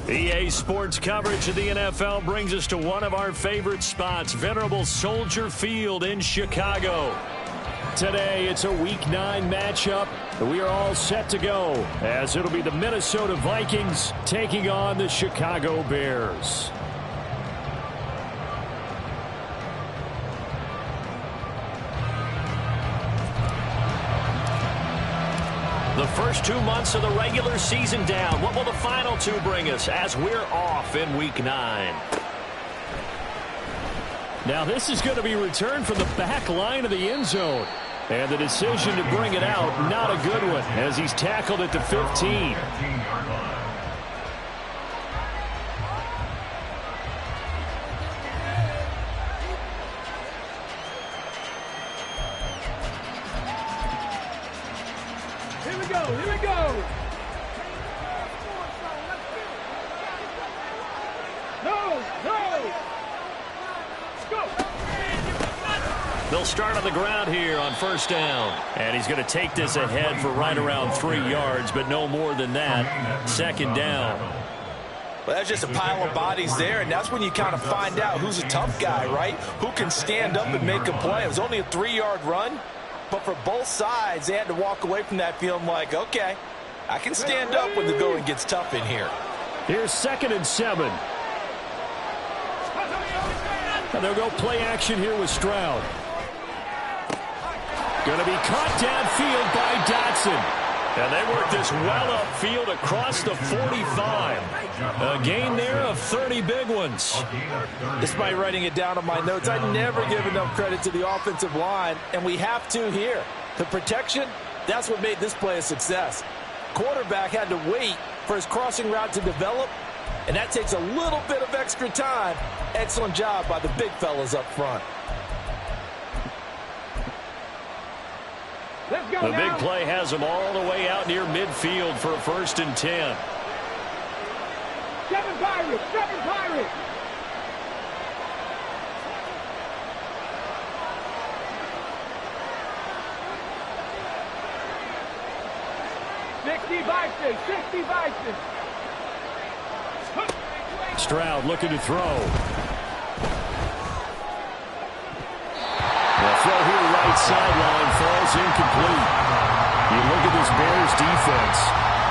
EA Sports coverage of the NFL brings us to one of our favorite spots, venerable Soldier Field in Chicago. Today, it's a Week 9 matchup. We are all set to go, as it'll be the Minnesota Vikings taking on the Chicago Bears. The first 2 months of the regular season down. What will the final two bring us as we're off in Week 9? Now this is going to be returned from the back line of the end zone. And the decision to bring it out, not a good one, as he's tackled at the 15. Here we go. No. Let's go. They'll start on the ground here on first down. And he's going to take this ahead for right around 3 yards, but no more than that. Second down. Well, that's just a pile of bodies there, and that's when you kind of find out who's a tough guy, right? Who can stand up and make a play. It was only a 3-yard run. But for both sides, they had to walk away from that feeling like, okay, I can stand up when the going gets tough in here. Here's 2nd and 7. And they'll go play action here with Stroud. Going to be caught downfield by Dotson. And they work this well upfield across the 45. A gain there of 30 big ones. Despite writing it down on my notes, I never give enough credit to the offensive line, and we have to here. The protection, that's what made this play a success. Quarterback had to wait for his crossing route to develop, and that takes a little bit of extra time. Excellent job by the big fellas up front. The big play has them all the way out near midfield for a 1st and 10. Seven Pirates. Sixty Bison. Stroud looking to throw. The throw here right sideline falls incomplete. You look at this Bears defense.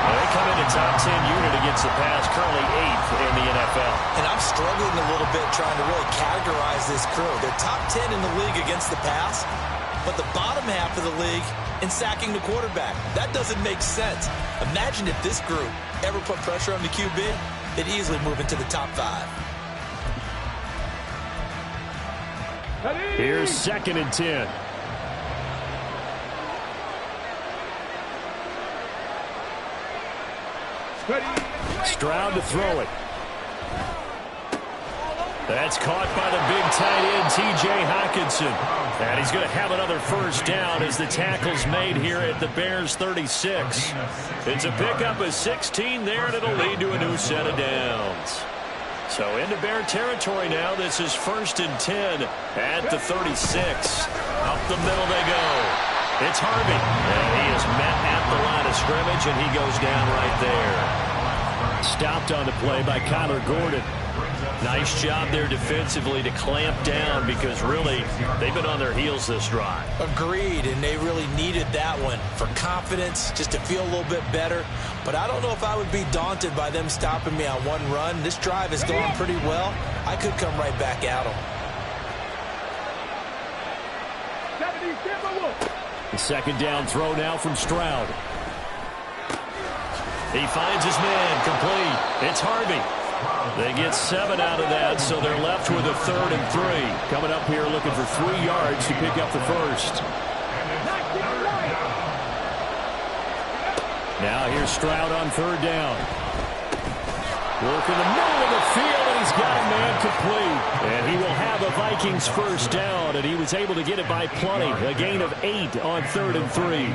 They come in a top 10 unit against the pass, currently 8th in the NFL. And I'm struggling a little bit trying to really categorize this crew. They're top 10 in the league against the pass, but the bottom half of the league in sacking the quarterback. That doesn't make sense. Imagine if this group ever put pressure on the QB, they'd easily move into the top 5. Here's 2nd and 10. Stroud to throw it. That's caught by the big tight end, T.J. Hockenson. And he's going to have another first down as the tackle's made here at the Bears 36. It's a pickup of 16 there, and it'll lead to a new set of downs. So into Bear territory now. This is 1st and 10 at the 36. Up the middle they go. It's Harvey. And he is met at the line of scrimmage, and he goes down right there. Stopped on the play by Kyler Gordon. Nice job there defensively to clamp down, because really they've been on their heels this drive. Agreed, and they really needed that one for confidence, just to feel a little bit better. But I don't know if I would be daunted by them stopping me on one run. This drive is going pretty well. I could come right back at them. The 2nd down throw now from Stroud. He finds his man, complete. It's Harvey. They get 7 out of that, so they're left with a 3rd and 3. Coming up here looking for 3 yards to pick up the first. Now here's Stroud on 3rd down. Work in the middle of the field, and he's got a man complete. And he will have a Vikings first down, and he was able to get it by plenty. A gain of 8 on 3rd and 3.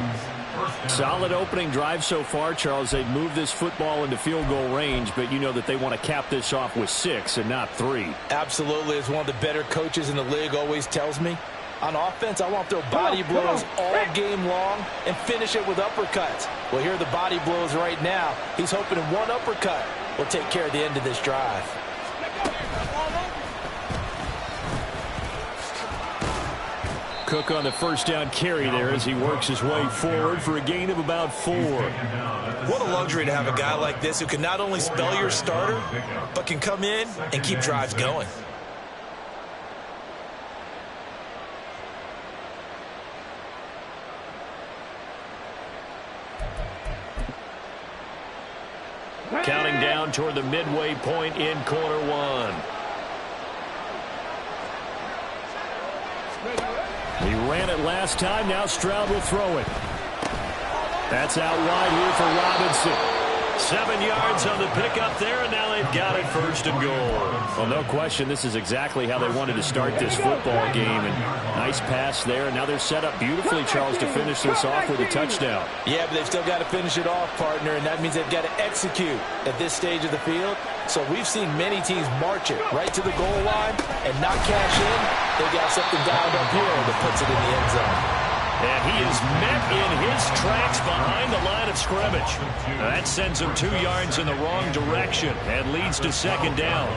Solid opening drive so far, Charles. They've moved this football into field goal range, but you know that they want to cap this off with 6 and not 3. Absolutely. As one of the better coaches in the league always tells me, on offense, I want to throw body blows all game long and finish it with uppercuts. Well, here are the body blows right now. He's hoping in one uppercut will take care of the end of this drive. Cook on the first down carry there as he works his way forward for a gain of about 4. What a luxury to have a guy like this who can not only spell your starter, but can come in and keep drives going. Counting down toward the midway point in quarter 1. He ran it last time. Now Stroud will throw it. That's out wide here for Robinson. 7 yards on the pickup there, and now they've got it 1st and goal. Well, no question, this is exactly how they wanted to start this football game. And nice pass there, and now they're set up beautifully, Charles, to finish this off with a touchdown. Yeah, but they've still got to finish it off, partner, and that means they've got to execute at this stage of the field. So we've seen many teams march it right to the goal line and not cash in. They've got something dialed up here that puts it in the end zone. And he is met in his tracks behind the line of scrimmage. That sends him 2 yards in the wrong direction and leads to 2nd down.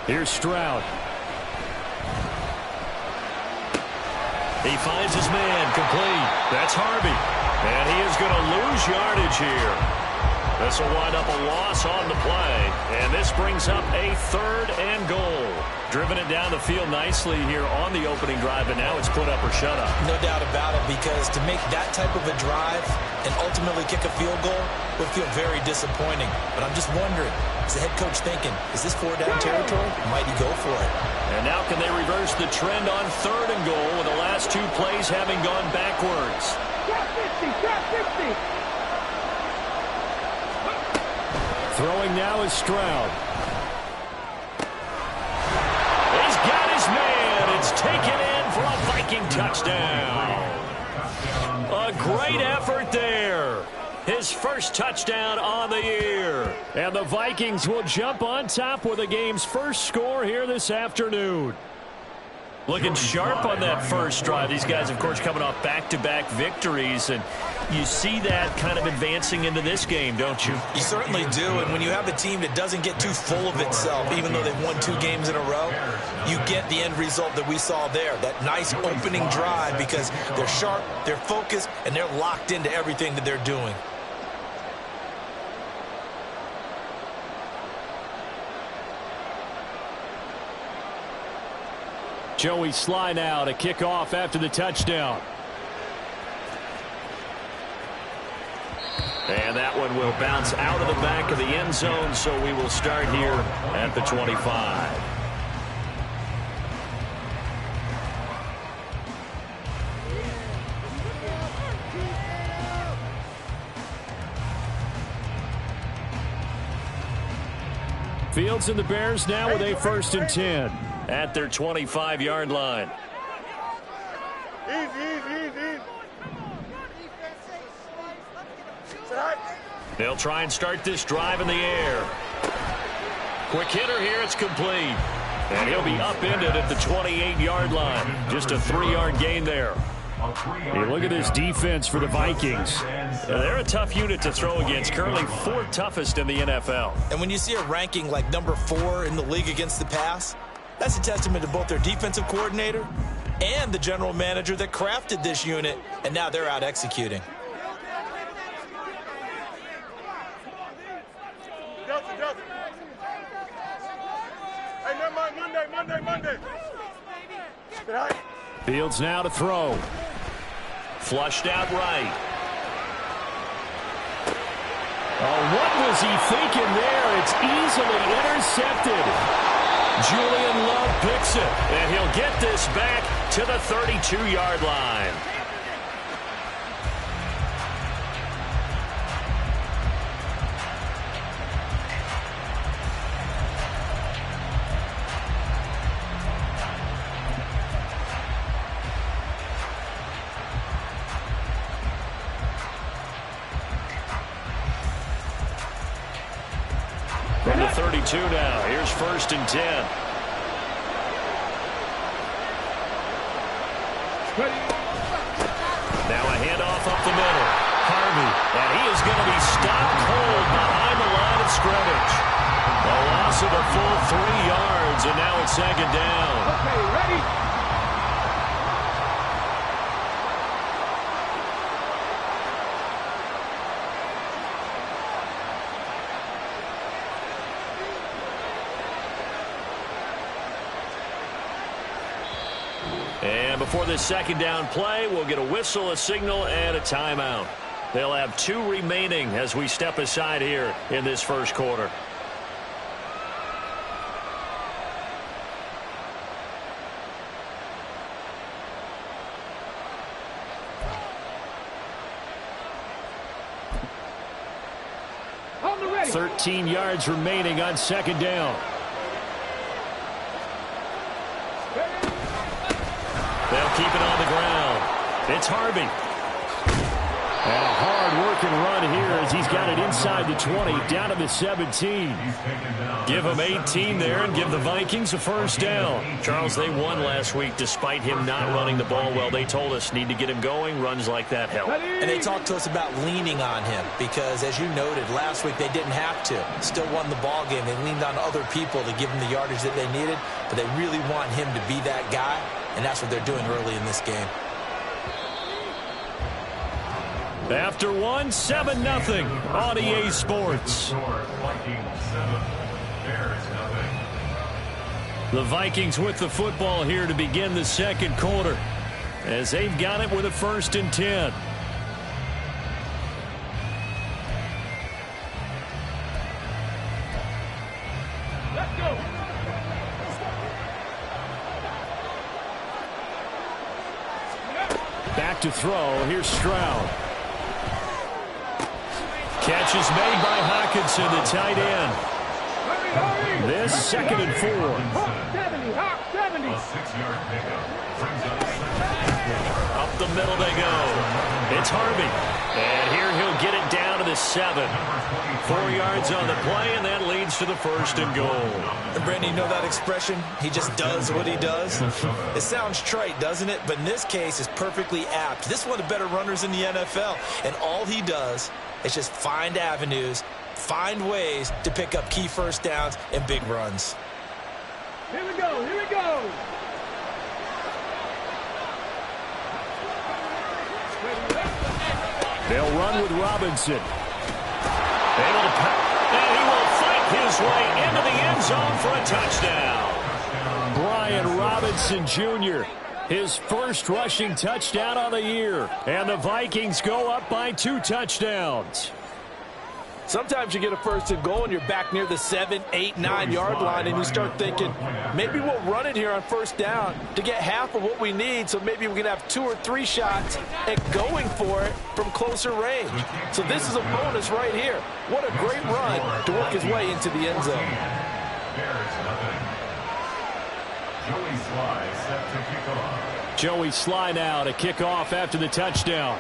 Here's Stroud. He finds his man, complete. That's Harvey. And he is going to lose yardage here. This will wind up a loss on the play. And this brings up a 3rd and goal. Driven it down the field nicely here on the opening drive, and now it's put up or shut up. No doubt about it, because to make that type of a drive and ultimately kick a field goal would feel very disappointing. But I'm just wondering, is the head coach thinking, is this 4-down territory? Might he go for it? And now can they reverse the trend on 3rd and goal with the last 2 plays having gone backwards? Throwing now is Stroud. He's got his man. It's taken in for a Viking touchdown. A great effort there. His first touchdown on the year. And the Vikings will jump on top with the game's first score here this afternoon. Looking sharp on that first drive. These guys, of course, coming off back-to-back victories, and you see that kind of advancing into this game, don't you? You certainly do, and when you have a team that doesn't get too full of itself, even though they've won 2 games in a row, you get the end result that we saw there, that nice opening drive, because they're sharp, they're focused, and they're locked into everything that they're doing. Joey Sly now to kick off after the touchdown. And that one will bounce out of the back of the end zone, so we will start here at the 25. Fields and the Bears now with a 1st and 10 at their 25-yard line. They'll try and start this drive in the air. Quick hitter here, it's complete. And he'll be upended at the 28-yard line. Just a 3-yard gain there. Hey, look at this defense for the Vikings. They're a tough unit to throw against, currently 4th toughest in the NFL. And when you see a ranking like number 4 in the league against the pass, that's a testament to both their defensive coordinator and the general manager that crafted this unit, and now they're out executing. Hey, Monday. Fields now to throw. Flushed out right. Oh, what was he thinking there? It's easily intercepted. Julian Love picks it, and he'll get this back to the 32-yard line. the 32 now. Here's 1st and 10. Now a handoff up the middle. Harvey, and he is going to be stopped cold behind the line of scrimmage. A loss of a full 3 yards, and now it's 2nd down. Okay, ready? And before this 2nd down play, we'll get a whistle, a signal, and a timeout. They'll have 2 remaining as we step aside here in this 1st quarter. On the ready. 13 yards remaining on 2nd down. They'll keep it on the ground. It's Harvey. And a hard-working run here as he's got it inside the 20, down to the 17. Give him 18 there and give the Vikings a 1st down. Charles, they won last week despite him not running the ball well. They told us need to get him going. Runs like that help. And they talked to us about leaning on him because, as you noted, last week they didn't have to. Still won the ball game. They leaned on other people to give him the yardage that they needed, but they really want him to be that guy, and that's what they're doing early in this game. After 1, 7-0 on EA Sports. The Vikings with the football here to begin the 2nd quarter as they've got it with a 1st and 10. Let's go. Back to throw. Here's Stroud. Catch is made by Hockenson, the tight end. Hurry, hurry. This 2nd and 4. Hawk 70, Hawk 70. Up the middle they go. It's Harvey. And here he'll get it down to the 7. 4 yards on the play, and that leads to the 1st and goal. And Brandon, you know that expression? He just does what he does. It sounds trite, doesn't it? But in this case, it's perfectly apt. This is one of the better runners in the NFL. And all he does is just find avenues, find ways to pick up key 1st downs and big runs. Here we go, here we go. They'll run with Robinson. Able to and he will fight his way into the end zone for a touchdown. Brian Robinson Jr., his 1st rushing touchdown on the year. And the Vikings go up by 2 touchdowns. Sometimes you get a 1st and goal and you're back near the 7, 8, 9 yard line and you start thinking, maybe we'll run it here on 1st down to get half of what we need, so maybe we can have 2 or 3 shots at going for it from closer range. So this is a bonus right here. What a great run to work his way into the end zone. Joey Sly now to kick off after the touchdown.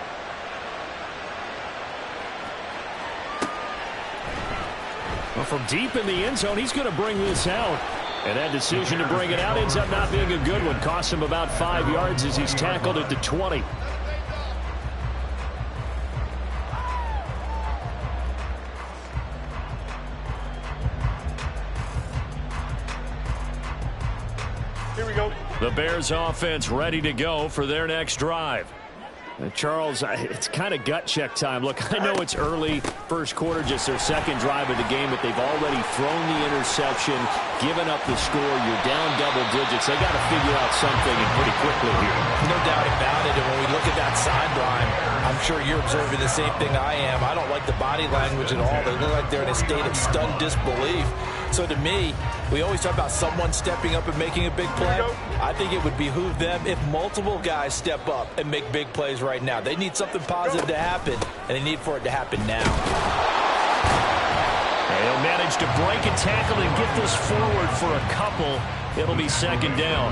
Well, from deep in the end zone, he's going to bring this out. And that decision to bring it out ends up not being a good one. Cost him about 5 yards as he's tackled at the 20. Here we go. The Bears offense ready to go for their next drive. Charles, it's kind of gut check time. Look, I know it's early, 1st quarter, just their 2nd drive of the game, but they've already thrown the interception, given up the score. You're down double digits. They got to figure out something and pretty quickly here. No doubt about it. And when we look at that sideline, I'm sure you're observing the same thing I am. I don't like the body language at all. They look like they're in a state of stunned disbelief. So to me, we always talk about someone stepping up and making a big play. I think it would behoove them if multiple guys step up and make big plays right now. They need something positive to happen, and they need for it to happen now. And he'll manage to break a tackle and get this forward for a couple. It'll be second down.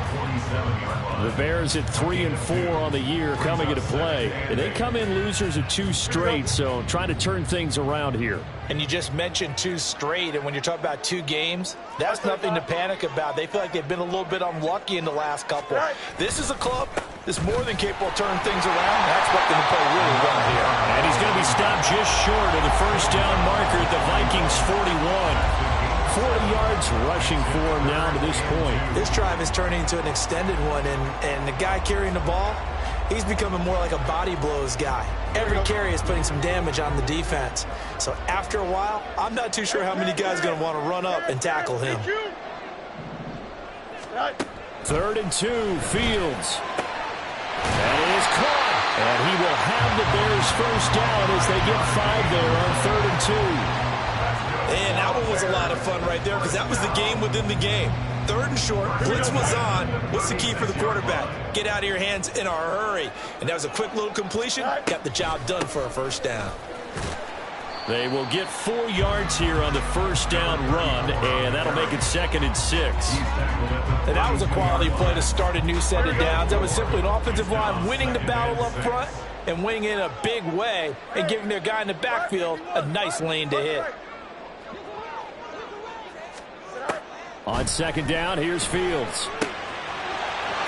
The Bears at 3-4 on the year coming into play. And they come in losers of 2 straight, so trying to turn things around here. And you just mentioned 2 straight, and when you're talking about 2 games, that's nothing to panic about. They feel like they've been a little bit unlucky in the last couple. This is a club that's more than capable of turning things around. That's what they're going to play really well here. And he's going to be stopped just short of the first down marker at the Vikings 41. 40 yards rushing for him now to this point. This drive is turning into an extended one, and the guy carrying the ball, he's becoming more like a body blows guy. Every carry is putting some damage on the defense. So after a while, I'm not too sure how many guys are going to want to run up and tackle him. 3rd and 2, Fields. That is caught. And he will have the Bears first down as they get 5 there on 3rd and 2. And that one was a lot of fun right there because that was the game within the game. 3rd and short, blitz was on. What's the key for the quarterback? Get out of your hands in a hurry. And that was a quick little completion. Got the job done for a first down. They will get 4 yards here on the first down run, and that'll make it 2nd and 6. And that was a quality play to start a new set of downs. That was simply an offensive line winning the battle up front and winning in a big way and giving their guy in the backfield a nice lane to hit. On 2nd down, here's Fields.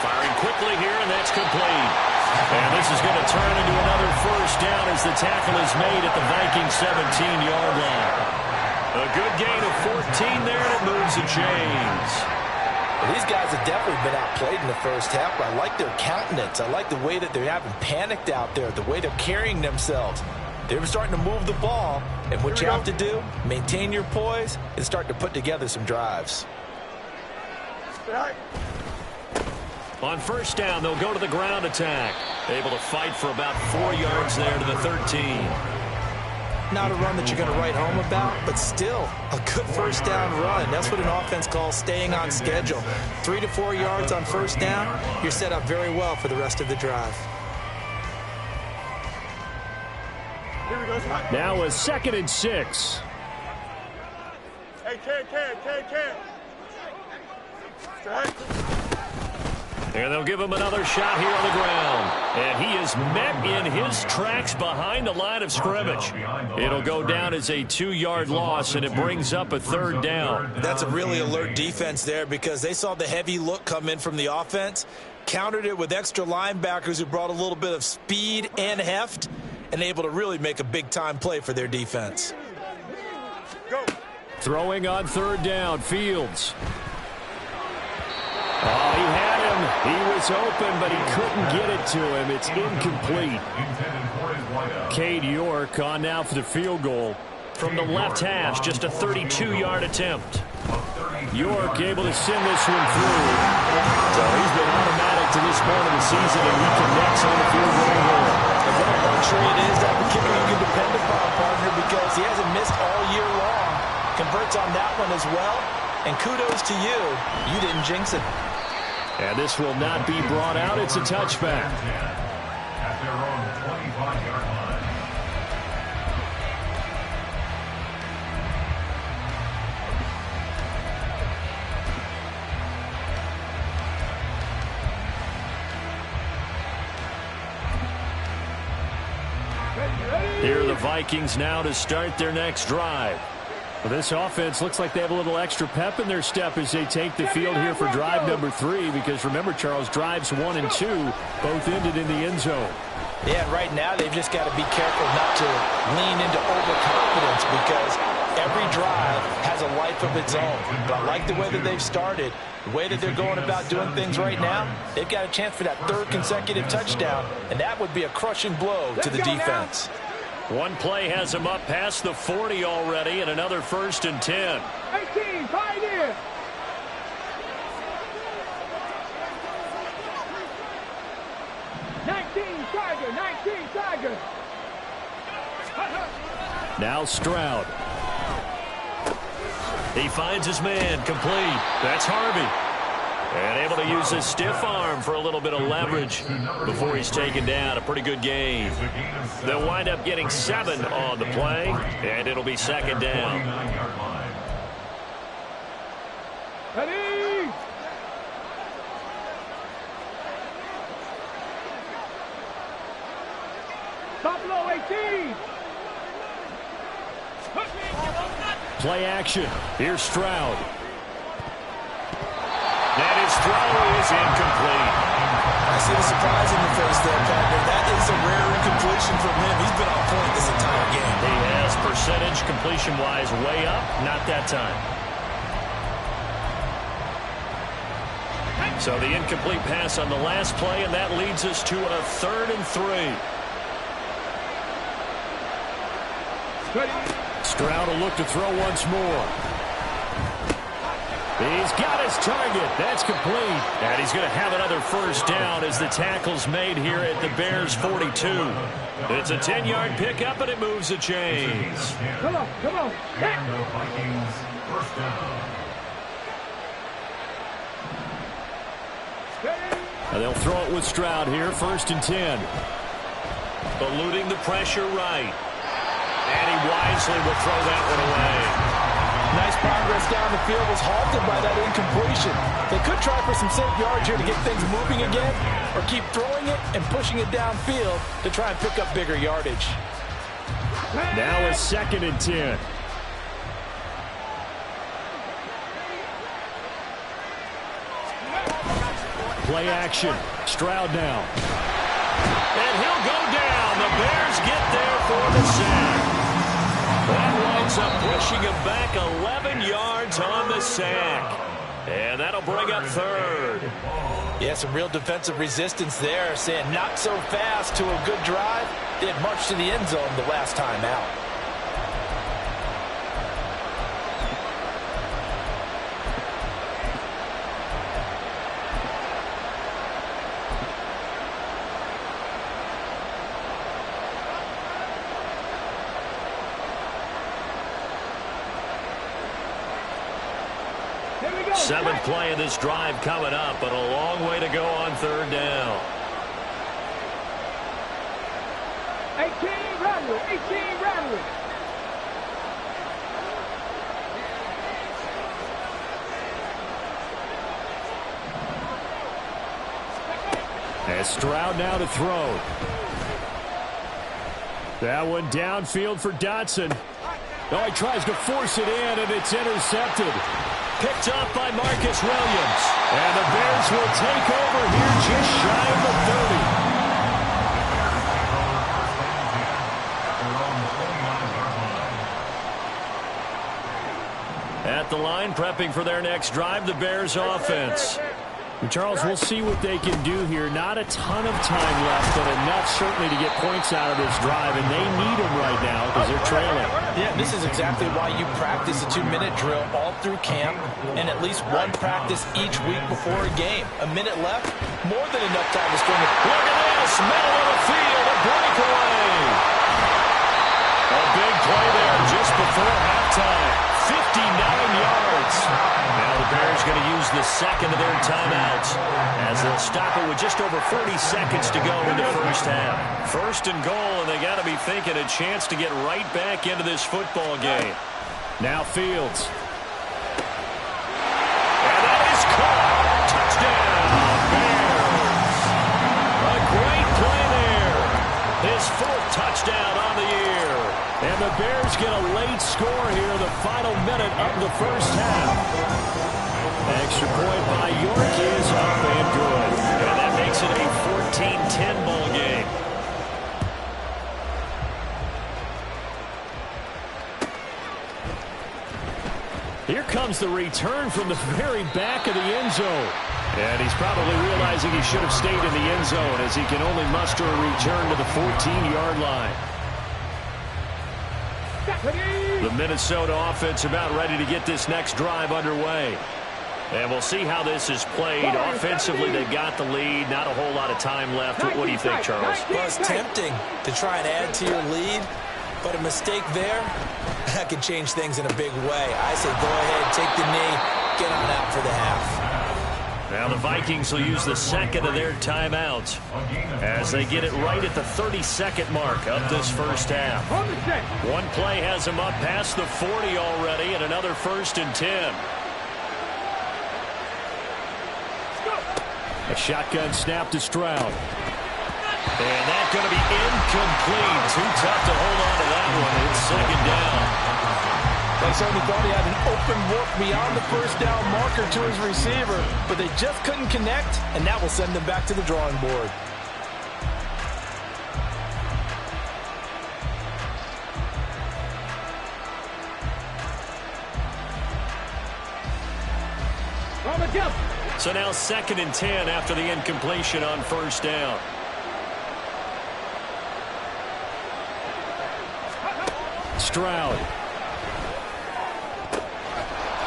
Firing quickly here, and that's complete. And this is going to turn into another first down as the tackle is made at the Vikings 17-yard line. A good gain of 14 there, and it moves the chains. Well, these guys have definitely been outplayed in the first half, but I like their countenance. I like the way that they haven't panicked out there, the way they're carrying themselves. They're starting to move the ball, and what you have to do, maintain your poise and start to put together some drives. On first down, they'll go to the ground attack. Able to fight for about 4 yards there to the 13. Not a run that you're going to write home about, but still a good first down run. That's what an offense calls staying on schedule. 3 to 4 yards on first down, you're set up very well for the rest of the drive. Now a 2nd and 6. Hey, Ken. And they'll give him another shot here on the ground. And he is met in his tracks behind the line of scrimmage. It'll go down as a 2-yard loss, and it brings up a 3rd down. That's a really alert defense there because they saw the heavy look come in from the offense, countered it with extra linebackers who brought a little bit of speed and heft, and able to really make a big-time play for their defense. Go. Throwing on 3rd down, Fields. Oh, he had him. He was open, but he couldn't get it to him. It's incomplete. Cade York on now for the field goal. From the left hash, just a 32-yard attempt. York able to send this one through. So he's been automatic to this point of the season, and he connects on the field goal hole. And what a luxury it is to have a kicker you can depend upon, partner, because he hasn't missed all year long. Converts on that one as well. And kudos to you. You didn't jinx it. And this will not be brought out. It's a touchback. At their own 25-yard line. Here are the Vikings now to start their next drive. Well, this offense looks like they have a little extra pep in their step as they take the field here for drive number 3, because remember, Charles, drives 1 and 2 both ended in the end zone. Yeah, right now they've just got to be careful not to lean into overconfidence because every drive has a life of its own. But I like the way that they've started, the way that they're going about doing things right now. They've got a chance for that 3rd consecutive touchdown, and that would be a crushing blow to the defense. One play has him up past the 40 already, and another 1st and 10. 18, Pioneer. Tiger. Now Stroud. He finds his man, complete. That's Harvey. And able to use his stiff arm for a little bit of leverage before he's taken down. A pretty good game. They'll wind up getting 7 on the play, and it'll be second down. Ready? Buffalo 18. Play action. Here's Stroud. And his throw is incomplete. I see the surprise in your face there, partner. That is a rare incompletion from him. He's been on point this entire game. He has percentage completion-wise way up. Not that time. So the incomplete pass on the last play, and that leads us to a 3rd and 3. Stroud will look to throw once more. He's got his target. That's complete. And he's going to have another first down as the tackle's made here at the Bears 42. It's a 10-yard pickup, and it moves the chains. Come on, come on. And the Vikings first down. And they'll throw it with Stroud here, 1st and 10. Eluding the pressure right. And he wisely will throw that one away. Nice progress down the field, was halted by that incompletion. They could try for some safe yards here to get things moving again, or keep throwing it and pushing it downfield to try and pick up bigger yardage. Now a 2nd and 10. Play action. Stroud now. And he'll go down. The Bears get there for the sack. That winds up pushing him back 11 yards on the sack. And that'll bring up 3rd. Yeah, some real defensive resistance there, saying not so fast to a good drive. Did much to the end zone the last time out. Here we go. 7th play of this drive coming up, but a long way to go on 3rd down. 18 Radley, 18 Radley. And Stroud now to throw. That one downfield for Dotson. Oh, he tries to force it in, and it's intercepted. Picked up by Marcus Williams. And the Bears will take over here just shy of the 30. At the line, prepping for their next drive, the Bears offense. Charles, we'll see what they can do here. Not a ton of time left, but enough certainly to get points out of this drive, and they need them right now because they're trailing. Yeah, this is exactly why you practice a 2-minute drill all through camp and at least one practice each week before a game. A minute left, more than enough time to string it. Look at this, middle of the field, a breakaway. A big play there just before halftime. 59 yards. Now the Bears going to use the second of their timeouts as they'll stop it with just over 40 seconds to go in the first half. 1st and goal, and they got to be thinking a chance to get right back into this football game. Now Fields. And that is caught. Touchdown, Bears. A great play there. His 4th touchdown on the year. And the Bears get a late score here, the final minute of the first half. Extra point by York is up and good. And that makes it a 14-10 ball game. Here comes the return from the very back of the end zone. And he's probably realizing he should have stayed in the end zone as he can only muster a return to the 14-yard line. The Minnesota offense about ready to get this next drive underway. And we'll see how this is played. Offensively, they got the lead. Not a whole lot of time left. What do you think, Charles? Well, it's tempting to try and add to your lead, but a mistake there, that could change things in a big way. I say go ahead, take the knee, get on out for the half. Now the Vikings will use the second of their timeouts as they get it right at the 32nd mark of this first half. One play has them up past the 40 already, and another 1st and 10. A shotgun snap to Stroud. And that's going to be incomplete. Too tough to hold on to that one. It's 2nd down. They certainly thought he had an open look beyond the first down marker to his receiver, but they just couldn't connect, and that will send them back to the drawing board. So now 2nd and 10 after the incompletion on 1st down. Stroud.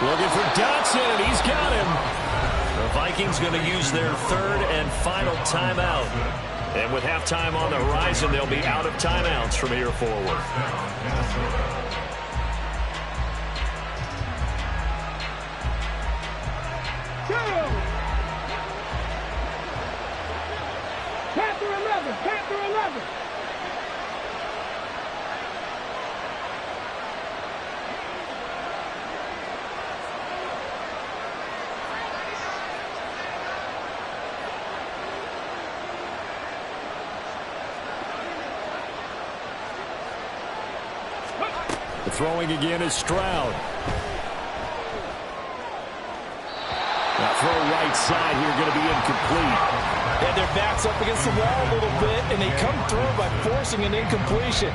Looking for Dotson, and he's got him. The Vikings going to use their 3rd and final timeout. And with halftime on the horizon, they'll be out of timeouts from here forward. Panther 11, Panther 11. The throwing again is Stroud. That throw right side here going to be incomplete. And their backs up against the wall a little bit, and they come through by forcing an incompletion.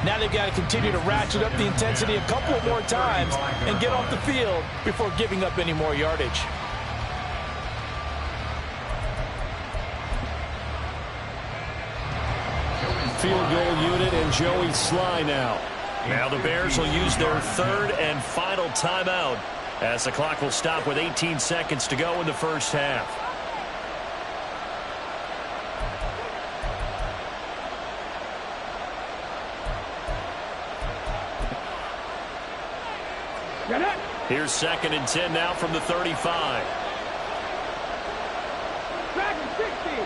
Now they've got to continue to ratchet up the intensity a couple of more times and get off the field before giving up any more yardage. Field goal unit and Joey Sly now. Now the Bears will use their 3rd and final timeout as the clock will stop with 18 seconds to go in the first half. Here's 2nd and 10 now from the 35. Dragon 60.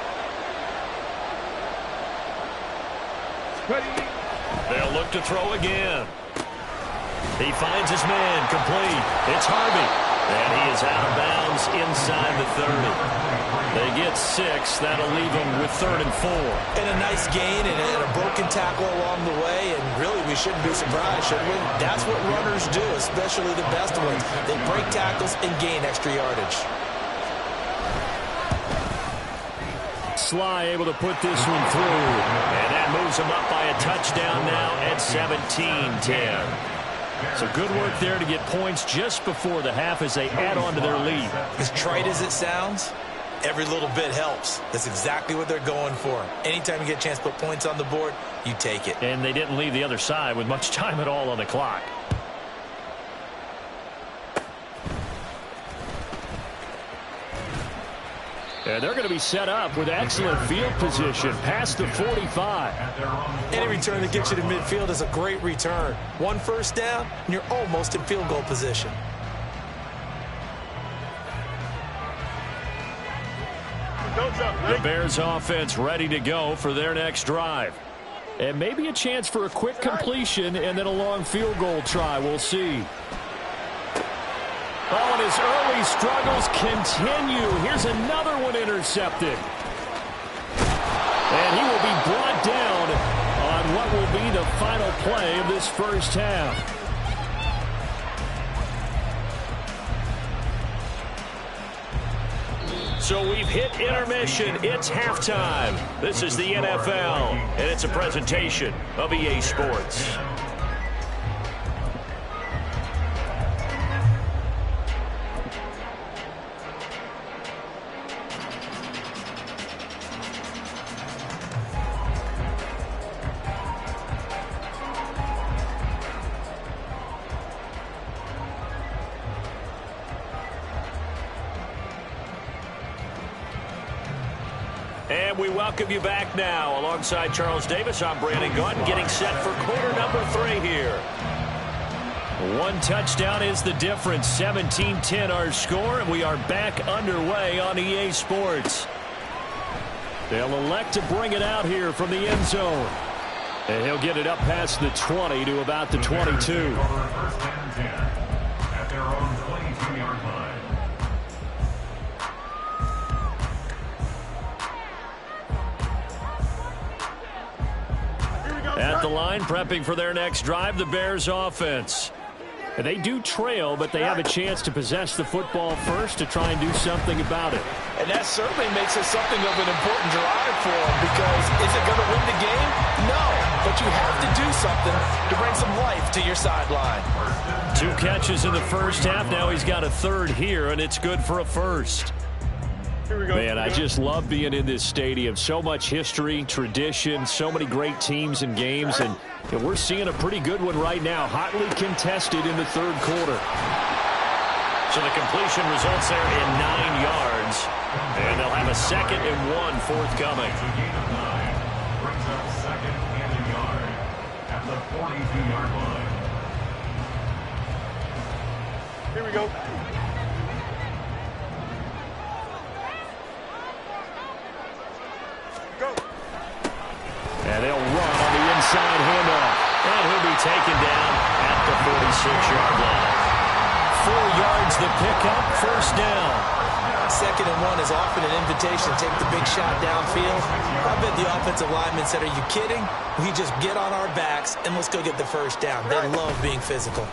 They'll look to throw again. He finds his man, complete. It's Harvey. And he is out of bounds inside the 30. They get 6. That'll leave them with 3rd and 4. And a nice gain and a broken tackle along the way. And really, we shouldn't be surprised, should we? That's what runners do, especially the best ones. They break tackles and gain extra yardage. Sly able to put this one through. And that moves him up by a touchdown now at 17-10. So good work there to get points just before the half as they add on to their lead. As trite as it sounds, every little bit helps. That's exactly what they're going for. Anytime you get a chance to put points on the board, you take it. And they didn't leave the other side with much time at all on the clock. And they're going to be set up with excellent field position past the 45. Any return that gets you to midfield is a great return. 1 first down, and you're almost in field goal position. The Bears offense ready to go for their next drive. And maybe a chance for a quick completion and then a long field goal try. We'll see. Oh, and his early struggles continue. Here's another one intercepted. And he will be brought down on what will be the final play of this first half. So we've hit intermission. It's halftime. This is the NFL, and it's a presentation of EA Sports. And we welcome you back now. Alongside Charles Davis, I'm Brandon Gaudin, getting set for quarter number 3 here. One touchdown is the difference. 17-10 our score, and we are back underway on EA Sports. They'll elect to bring it out here from the end zone. And he'll get it up past the 20 to about the 22. First and 10 at their own 22-yard line. At the line, prepping for their next drive, the Bears offense. They do trail, but they have a chance to possess the football first to try and do something about it. And that certainly makes it something of an important drive for them, because is it going to win the game? No, but you have to do something to bring some life to your sideline. 2 catches in the first half. Now he's got a third here, and it's good for a first. Man, I just love being in this stadium. So much history, tradition, so many great teams and games, and we're seeing a pretty good one right now, hotly contested in the third quarter. So the completion results there in 9 yards, and they'll have a 2nd and 1 forthcoming. A gain of 9 brings up 2nd and a yard at the 42-yard line. Here we go. And they'll run on the inside handoff. And he'll be taken down at the 46-yard line. 4 yards the pickup, first down. 2nd and 1 is often an invitation to take the big shot downfield. I bet the offensive lineman said, are you kidding? We just get on our backs and let's go get the first down. They love being physical.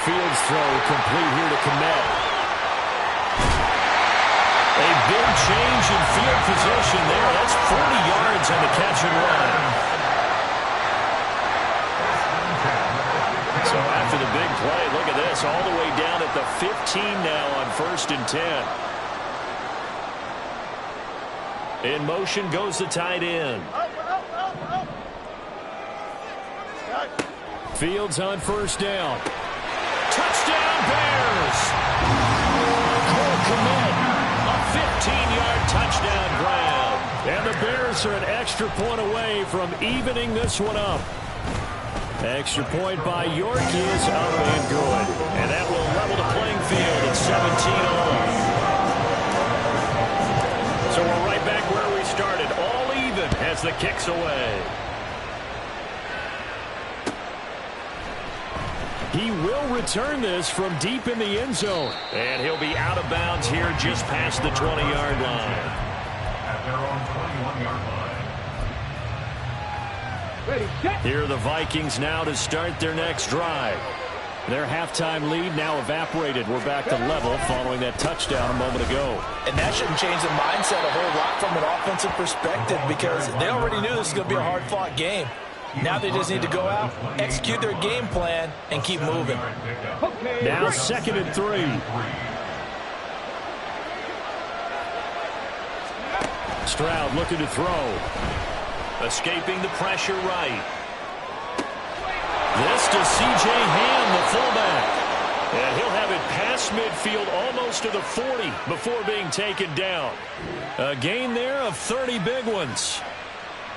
Fields throw complete here to Kmet. A big change in field position there. That's 40 yards on the catch and run. So after the big play, look at this, all the way down at the 15 now on 1st and 10. In motion goes the tight end. Fields on first down. Touchdown Bears! Cole Kmet. 15-yard touchdown grab. And the Bears are an extra point away from evening this one up. Extra point by York is up and good. And that will level the playing field at 17-all. So we're right back where we started. All even as the kick's away. He will return this from deep in the end zone. And he'll be out of bounds here just past the 20-yard line. At their own 21-yard line. Ready, set. Here are the Vikings now to start their next drive. Their halftime lead now evaporated. We're back to level following that touchdown a moment ago. And that shouldn't change the mindset a whole lot from an offensive perspective, because they already knew this was going to be a hard-fought game. Now they just need to go out, execute their game plan, and keep moving. Now 2nd and 3. Stroud looking to throw. Escaping the pressure right. This to C.J. Ham, the fullback. And he'll have it past midfield almost to the 40 before being taken down. A gain there of 30 big ones.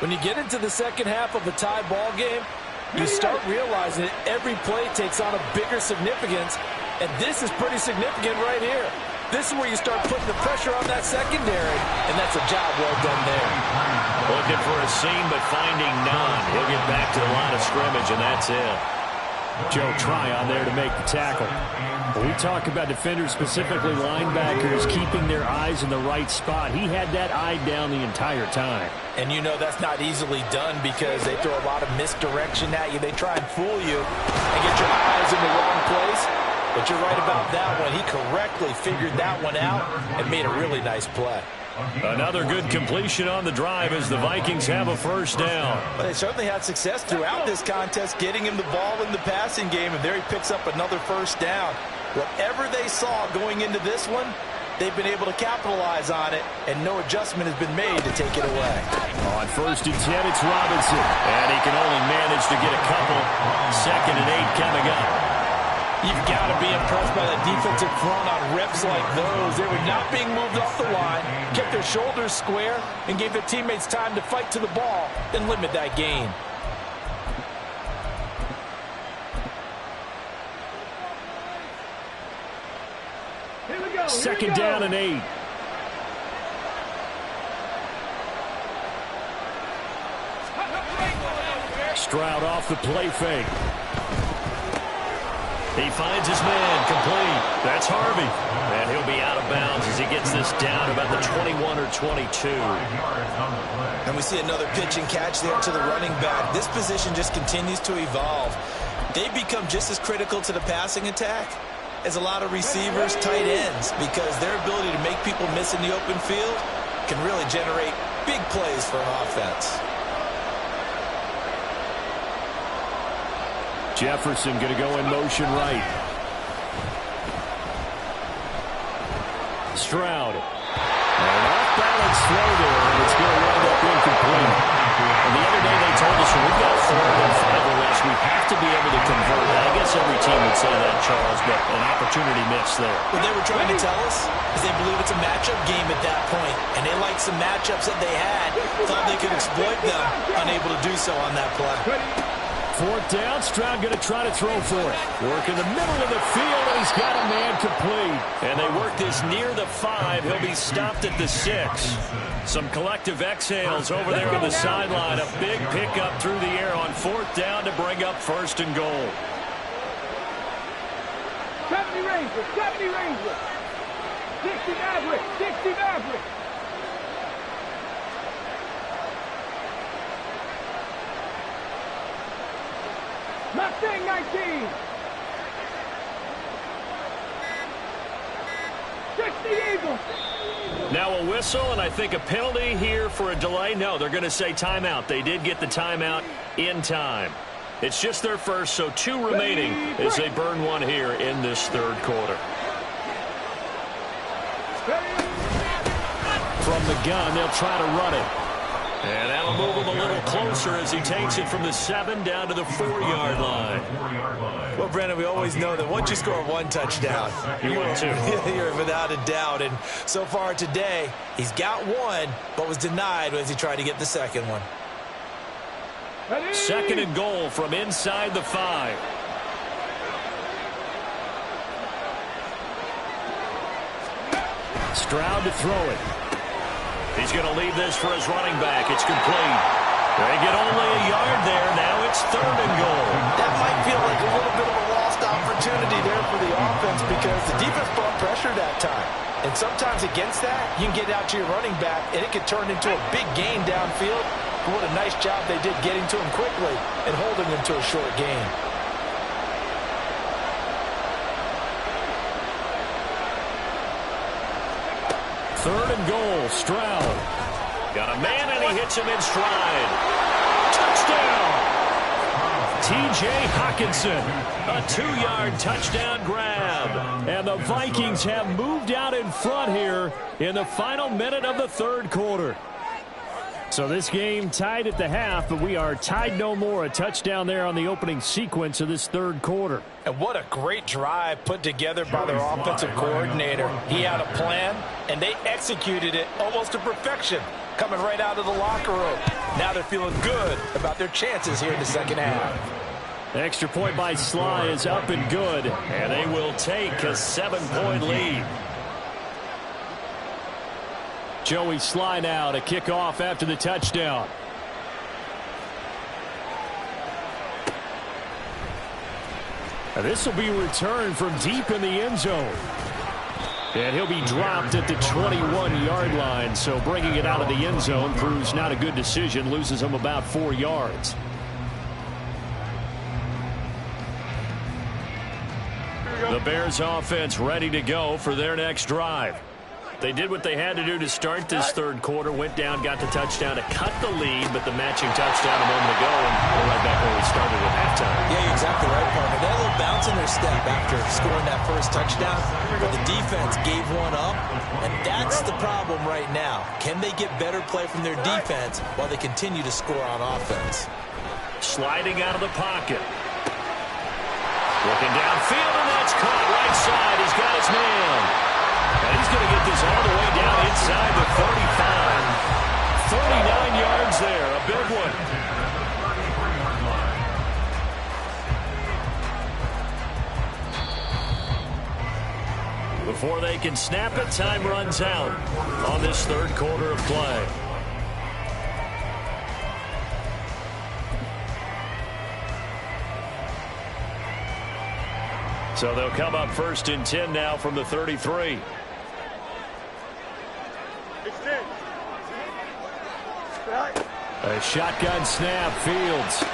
When you get into the second half of a tie ball game, you start realizing that every play takes on a bigger significance, and this is pretty significant right here. This is where you start putting the pressure on that secondary, and that's a job well done there. Looking for a seam, but finding none. He'll get back to the line of scrimmage, and that's it. Joe Tryon there to make the tackle. We talk about defenders, specifically linebackers, keeping their eyes in the right spot. He had that eye down the entire time. And you know that's not easily done, because they throw a lot of misdirection at you. They try and fool you and get your eyes in the wrong place. But you're right about that one. He correctly figured that one out and made a really nice play. Another good completion on the drive as the Vikings have a first down. But they certainly had success throughout this contest getting him the ball in the passing game, and there he picks up another first down. Whatever they saw going into this one, they've been able to capitalize on it, and no adjustment has been made to take it away. On 1st and 10, it's Robinson. And he can only manage to get a couple. 2nd and 8 coming up. You've got to be impressed by that defensive front on reps like those. They were not being moved off the line, kept their shoulders square, and gave their teammates time to fight to the ball and limit that gain. Second down and 8. Stroud off the play fake. He finds his man, complete. That's Harvey. And he'll be out of bounds as he gets this down about the 21 or 22. And we see another pitch and catch there to the running back. This position just continues to evolve. They've become just as critical to the passing attack as a lot of receivers, tight ends, because their ability to make people miss in the open field can really generate big plays for an offense. Jefferson going to go in motion right. Stroud. An off-balance throw there, and it's going to wind up incomplete. And the other day they told us when we've got 4 and 5 or less, we have to be able to convert. I guess every team would say that, Charles, but an opportunity missed there. What they were trying to tell us is they believe it's a matchup game at that point, and they liked some matchups that they had, thought they could exploit them, unable to do so on that play. 4th down, Stroud going to try to throw for it. Work in the middle of the field, and he's got a man complete. And they work this near the 5. He'll be stopped at the 6. Some collective exhales over there on the sideline. A big pickup through the air on 4th down to bring up 1st and goal. 70 Rangers, 70 Rangers. 60 Maverick, 60 Maverick. Mustang 19. 60 Eagles. Now a whistle, and I think a penalty here for a delay. No, they're going to say timeout. They did get the timeout in time. It's just their first, so 2 remaining as they burn 1 here in this 3rd quarter. From the gun, they'll try to run it. And that'll move him a little closer as he takes it from the 7 down to the 4-yard line. Well, Brandon, we always know that once you score 1 touchdown, You win 2. You're without a doubt. And so far today, he's got 1, but was denied as he tried to get the 2nd one. 2nd and goal from inside the 5. Stroud to throw it. He's going to leave this for his running back. It's complete. They get only a yard there. Now it's 3rd and goal. That might feel like a little bit of a lost opportunity there for the offense because the defense brought pressure that time. And sometimes against that, you can get out to your running back, and it could turn into a big gain downfield. But what a nice job they did getting to him quickly and holding him to a short gain. Third and goal, Stroud. Got a man, and he hits him in stride. Touchdown! T.J. Hockenson, a 2-yard touchdown grab. And the Vikings have moved out in front here in the final minute of the 3rd quarter. So this game tied at the half, but we are tied no more. A touchdown there on the opening sequence of this 3rd quarter. And what a great drive put together by their offensive coordinator. He had a plan, and they executed it almost to perfection, coming right out of the locker room. Now they're feeling good about their chances here in the 2nd half. The extra point by Sly is up and good, and they will take a 7-point lead. Joey Sly now to kick off after the touchdown. This will be returned from deep in the end zone. And he'll be dropped at the 21-yard line. So bringing it out of the end zone proves not a good decision. Loses him about 4 yards. The Bears offense ready to go for their next drive. They did what they had to do to start this 3rd quarter. Went down, got the touchdown to cut the lead, but the matching touchdown a moment ago, and we're right back where we started at halftime. Yeah, you're exactly right, partner. They had a little bounce in their step after scoring that first touchdown, but the defense gave one up, and that's the problem right now. Can they get better play from their defense while they continue to score on offense? Sliding out of the pocket. Looking downfield, and that's caught right side. He's got his man. And he's going to get this all the way down inside the 35. 39 yards there, a big one. Before they can snap it, time runs out on this third quarter of play. So they'll come up 1st and 10 now from the 33. A shotgun snap, Fields.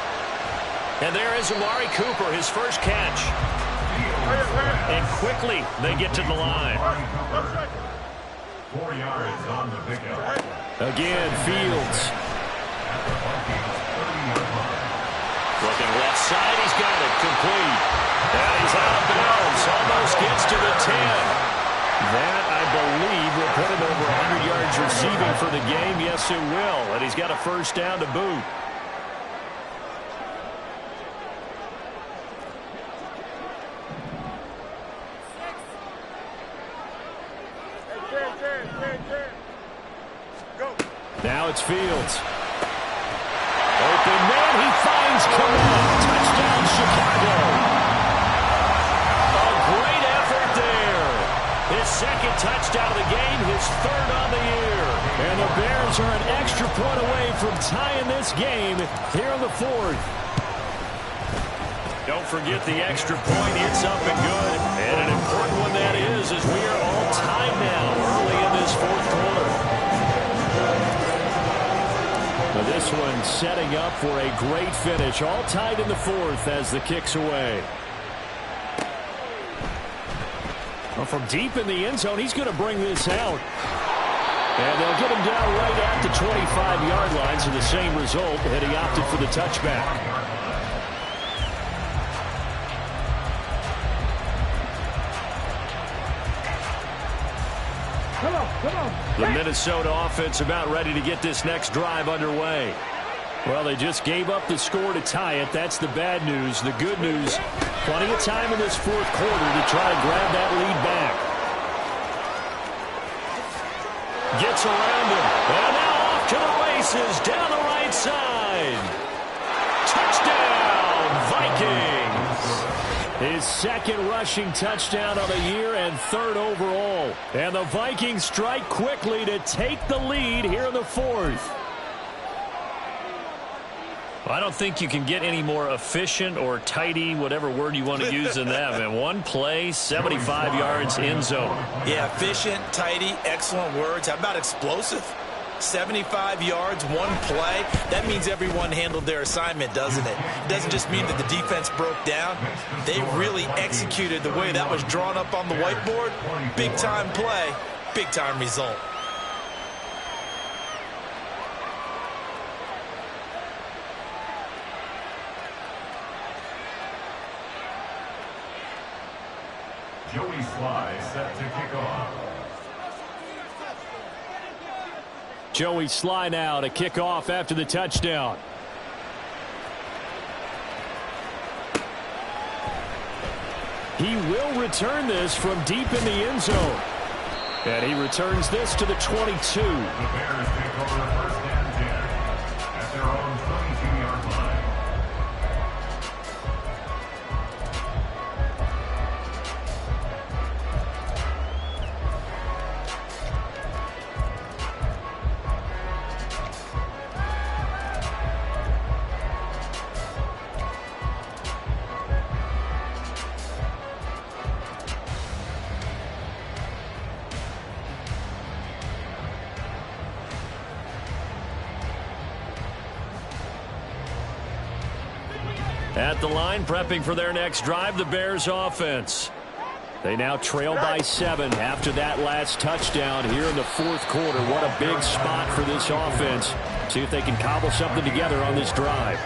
And there is Amari Cooper, his first catch. And quickly they get to the line. 4 yards on the pickup. Again, Fields. Looking left side, he's got it, complete. And he's out of bounds, almost gets to the 10. That, I believe, will put him over 100 yards receiving for the game. Yes, it will. And he's got a first down to boot. Now it's Fields. Open man, he finds Kareem. Touchdown, Chicago. A great effort there. His second touchdown of the game, his third on the year. And the Bears are an extra point away from tying this game here in the 4th. Don't forget the extra point. It's up and good. And an important one that is as we are all tied now early in this 4th quarter. But this one setting up for a great finish. All tied in the 4th as the kick's away. Well, from deep in the end zone, he's going to bring this out. And they'll get him down right at the 25-yard line, so the same result, and he opted for the touchback. Come on. The Minnesota offense about ready to get this next drive underway. Well, they just gave up the score to tie it. That's the bad news. The good news, plenty of time in this 4th quarter to try to grab that lead back. Gets around him. And now off to the races down the right side. Touchdown, Vikings. His second rushing touchdown of the year and 3rd overall. And the Vikings strike quickly to take the lead here in the 4th. I don't think you can get any more efficient or tidy, whatever word you want to use in that. Man, one play, 75 yards, end zone. Yeah, efficient, tidy, excellent words. How about explosive? 75 yards, one play. That means everyone handled their assignment, doesn't it? It doesn't just mean that the defense broke down. They really executed the way that was drawn up on the whiteboard. Big-time play, big-time result. Joey Sly set to kick off. Joey Sly now to kick off after the touchdown. He will return this from deep in the end zone. And he returns this to the 22. The Bears take over 1st and 10 at their own 22-yard line. At the line, prepping for their next drive, the Bears offense. They now trail by 7 after that last touchdown here in the 4th quarter. What a big spot for this offense. See if they can cobble something together on this drive.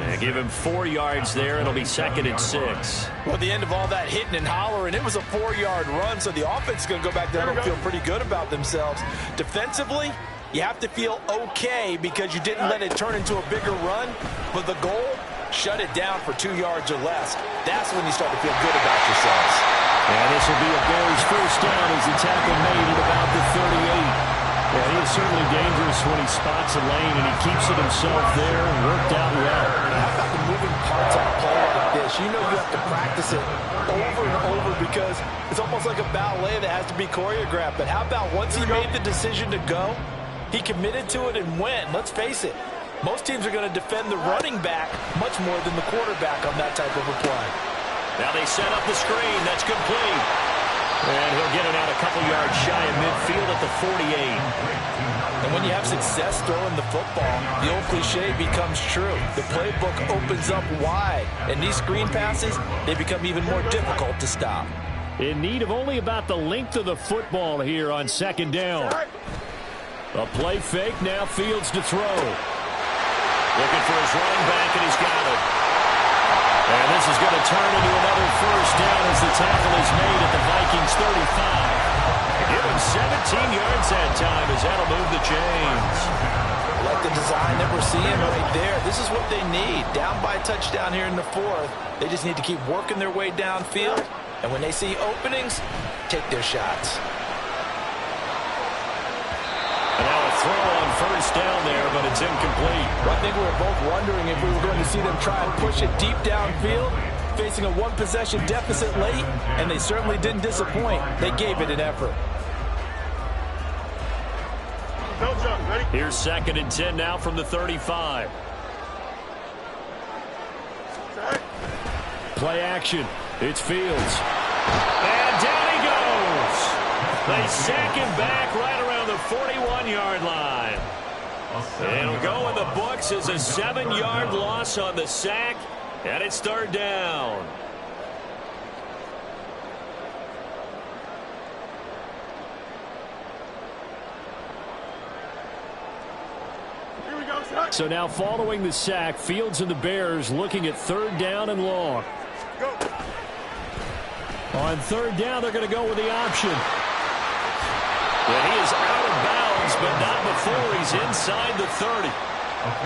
They give him 4 yards there. It'll be 2nd and 6. Well, at the end of all that hitting and hollering, it was a 4-yard run, so the offense is going to go back there and feel pretty good about themselves. Defensively, you have to feel okay because you didn't let it turn into a bigger run, but the goal, shut it down for 2 yards or less. That's when you start to feel good about yourselves. And this will be a Bears first down as the tackle made at about the 38. Yeah, he is certainly dangerous when he spots a lane, and he keeps it himself there and worked out well. How about the moving parts on a play like this? this. You know you have to practice it over and over because it's almost like a ballet that has to be choreographed. But how about once he made the decision to go, he committed to it and went. Let's face it, most teams are going to defend the running back much more than the quarterback on that type of a play. Now they set up the screen. That's complete. And he'll get it out a couple yards shy of midfield at the 48. And when you have success throwing the football, the old cliche becomes true. The playbook opens up wide. And these screen passes, they become even more difficult to stop. In need of only about the length of the football here on second down. A play fake. Now Fields to throw. Looking for his running back, and he's got it. And this is going to turn into another first down as the tackle is made at the Vikings 35. Give him 17 yards that time as that'll move the chains. I like the design that we're seeing right there. This is what they need. Down by a touchdown here in the fourth. They just need to keep working their way downfield. And when they see openings, take their shots. And now a throw on first down there, but it's incomplete. Well, I think we were both wondering if we were going to see them try and push it deep downfield, facing a one-possession deficit late, and they certainly didn't disappoint. They gave it an effort. No jump, ready? Here's 2nd and 10 now from the 35. Play action. It's Fields. And down he goes. They sack him back right around the 41-yard line. It'll go in the books as a 7-yard loss on the sack, and it's third down. Here we go, son. So now following the sack, Fields and the Bears looking at third down and long. Go. On third down, they're going to go with the option. And he is out of bounds, but not before he's inside the 30.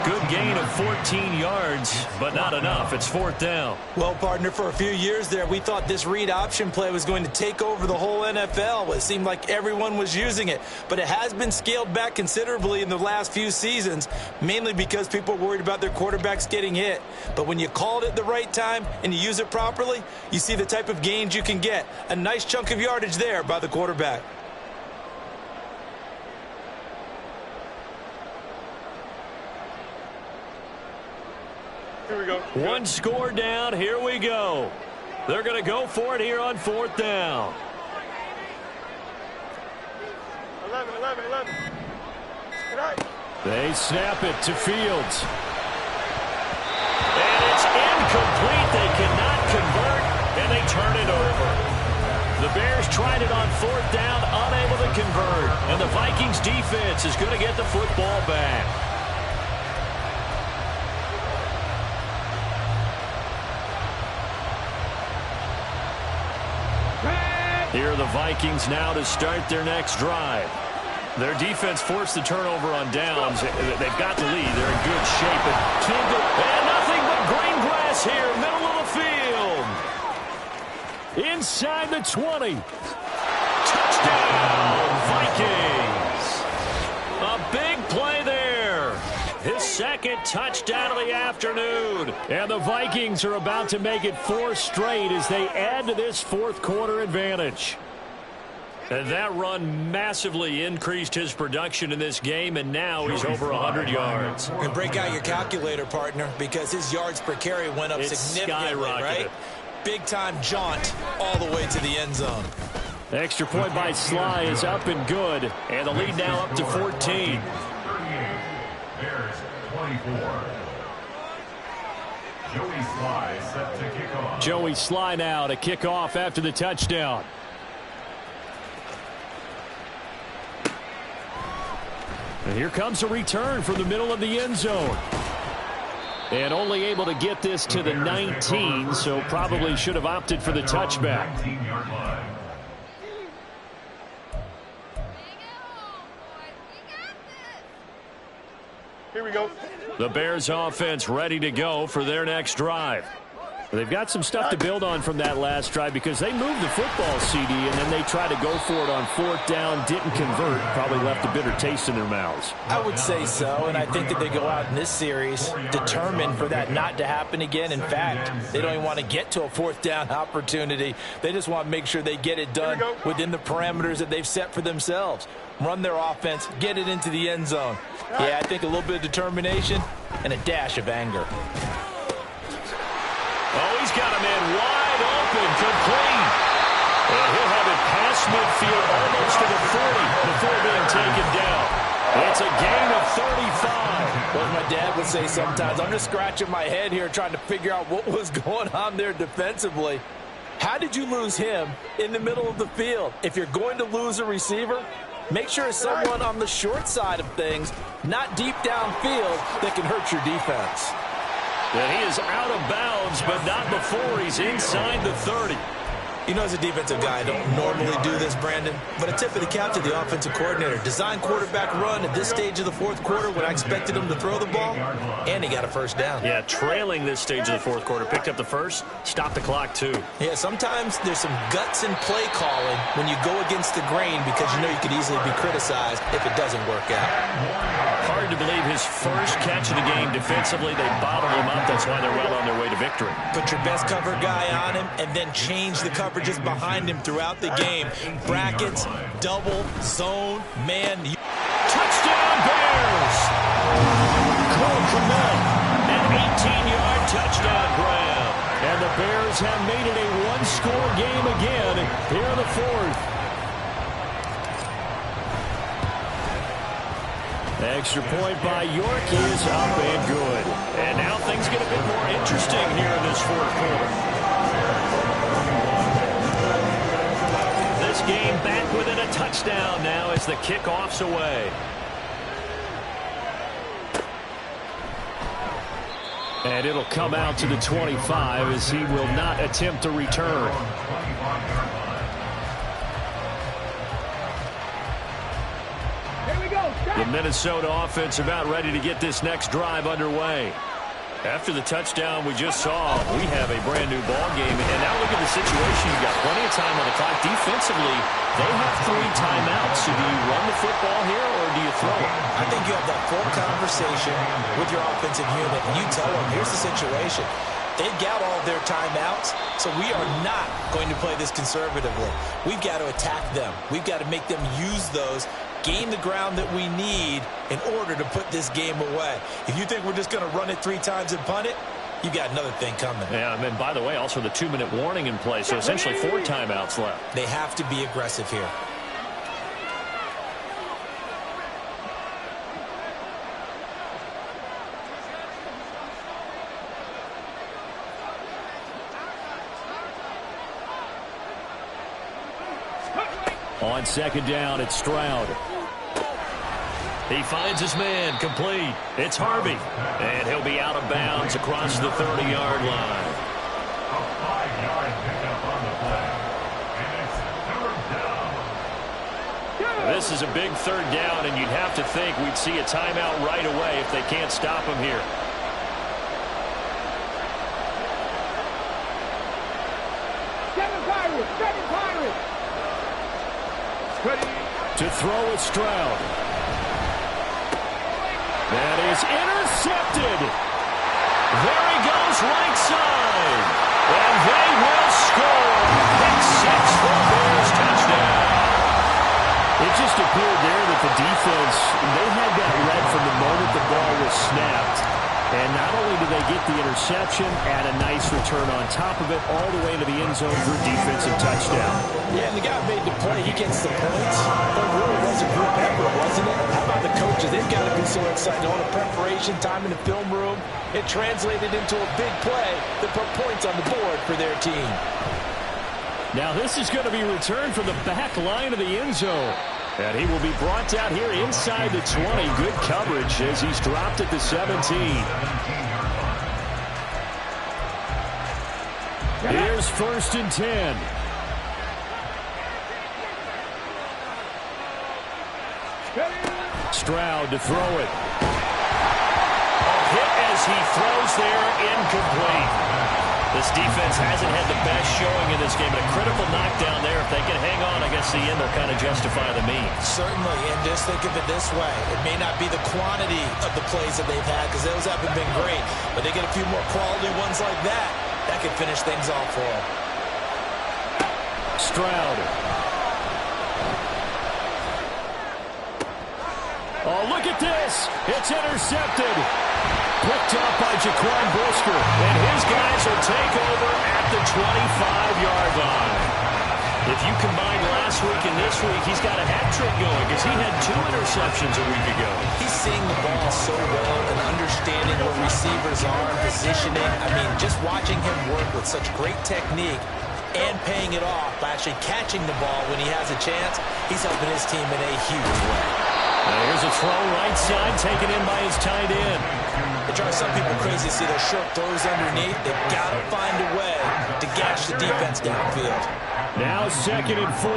Good gain of 14 yards, but not enough. It's fourth down. Well, partner, for a few years there, we thought this read option play was going to take over the whole NFL. It seemed like everyone was using it, but it has been scaled back considerably in the last few seasons, mainly because people are worried about their quarterbacks getting hit. But when you call it at the right time and you use it properly, you see the type of gains you can get. A nice chunk of yardage there by the quarterback. Here we go. One score down. Here we go. They're going to go for it here on fourth down. 11. Right. They snap it to Fields. And it's incomplete. They cannot convert, and they turn it over. The Bears tried it on fourth down, unable to convert. And the Vikings defense is going to get the football back. Here are the Vikings now to start their next drive. Their defense forced the turnover on downs. They've got the lead. They're in good shape. And nothing but green grass here, middle of the field. Inside the 20. Touchdown, Vikings. A big play there. His second touchdown of the afternoon. And the Vikings are about to make it 4 straight as they add to this fourth quarter advantage. And that run massively increased his production in this game, and now he's over 100 yards. And break out your calculator, partner, because his yards per carry went up significantly, right? Big-time jaunt all the way to the end zone. Extra point by Sly is up and good, and the lead now up to 14. 38, Bears 24. Joey Sly set to kick off. Joey Sly now to kick off after the touchdown. And here comes a return from the middle of the end zone. And only able to get this to the 19, so probably should have opted for the touchback. 19-yard line. Here we go. The Bears offense ready to go for their next drive. They've got some stuff to build on from that last drive because they moved the football, CD, and then they tried to go for it on 4th down, didn't convert, probably left a bitter taste in their mouths. I would say so, and I think that they go out in this series determined for that not to happen again. In fact, they don't even want to get to a 4th down opportunity. They just want to make sure they get it done within the parameters that they've set for themselves. Run their offense, get it into the end zone. Yeah, I think a little bit of determination and a dash of anger. Oh, he's got a man wide open, complete. And he'll have it past midfield, almost to the 40 before being taken down. It's a gain of 35. Well, my dad would say sometimes, I'm just scratching my head here trying to figure out what was going on there defensively. How did you lose him in the middle of the field? If you're going to lose a receiver, make sure it's someone on the short side of things, not deep downfield, that can hurt your defense. And he is out of bounds, but not before he's inside the 30. You know, as a defensive guy, I don't normally do this, Brandon, but a tip of the cap to the offensive coordinator. Design quarterback run at this stage of the 4th quarter when I expected him to throw the ball, and he got a 1st down. Yeah, trailing this stage of the 4th quarter. Picked up the 1st, stopped the clock, too. Yeah, sometimes there's some guts in play calling when you go against the grain because you know you could easily be criticized if it doesn't work out. Hard to believe his first catch of the game defensively. They bottled him up. That's why they're well on their way to victory. Put your best cover guy on him and then change the coverages behind him throughout the game. Brackets, double, zone, man. Touchdown Bears! Cole Kmet, an 18-yard touchdown grab. And the Bears have made it a one-score game again here in the 4th. Extra point by York is up and good. And now things get a bit more interesting here in this 4th quarter. This game back within a touchdown now as the kickoff's away. And it'll come out to the 25 as he will not attempt to return. The Minnesota offense about ready to get this next drive underway. After the touchdown we just saw, we have a brand new ball game. And now look at the situation. You've got plenty of time on the clock. Defensively, they have 3 timeouts. So do you run the football here or do you throw it? I think you have that full conversation with your offensive unit, and you tell them, here's the situation. They've got all their timeouts, so we are not going to play this conservatively. We've got to attack them. We've got to make them use those, gain the ground that we need in order to put this game away. If you think we're just going to run it 3 times and punt it, you got another thing coming. Yeah, and then, by the way, also the 2-minute warning in play, so essentially 4 timeouts left. They have to be aggressive here. On 2nd down, it's Stroud. He finds his man, complete. It's Harvey. And he'll be out of bounds across the 30-yard line. A 5-yard pickup on the play. And it's 3rd down. This is a big 3rd down, and you'd have to think we'd see a timeout right away if they can't stop him here. Seven Pirates. To throw with Stroud. That is intercepted. There he goes, right side. And they will score. Pick 6 for Bears touchdown. It just appeared there that the defense, they had that read from the moment the ball was snapped. And not only did they get the interception, add a nice return on top of it, all the way into the end zone for a defensive touchdown. Yeah, and the guy made the play. He gets the points. But it really was a group effort, wasn't it? How about the coaches? They've got to be so excited. All the preparation time in the film room, it translated into a big play that put points on the board for their team. Now this is going to be returned from the back line of the end zone. And he will be brought down here inside the 20. Good coverage as he's dropped at the 17. Here's 1st and 10. Stroud to throw it. A hit as he throws there, incomplete. This defense hasn't had the best showing in this game, but a critical knockdown there. If they can hang on, I guess the end will kind of justify the means. Certainly, and just think of it this way. It may not be the quantity of the plays that they've had, because those haven't been great, but they get a few more quality ones like that. That could finish things off for them. Stroud. Oh, look at this. It's intercepted. Picked up by Jaquan Brisker. And his guys will take over at the 25-yard line. If you combine last week and this week, he's got a hat trick going because he had 2 interceptions a week ago. He's seeing the ball so well and understanding where receivers are and positioning. I mean, just watching him work with such great technique and paying it off by actually catching the ball when he has a chance, he's helping his team in a huge way. Now here's a throw right side taken in by his tight end. It drives some people crazy to see those short throws underneath. They've got to find a way to gash the defense downfield. Now 2nd and 4.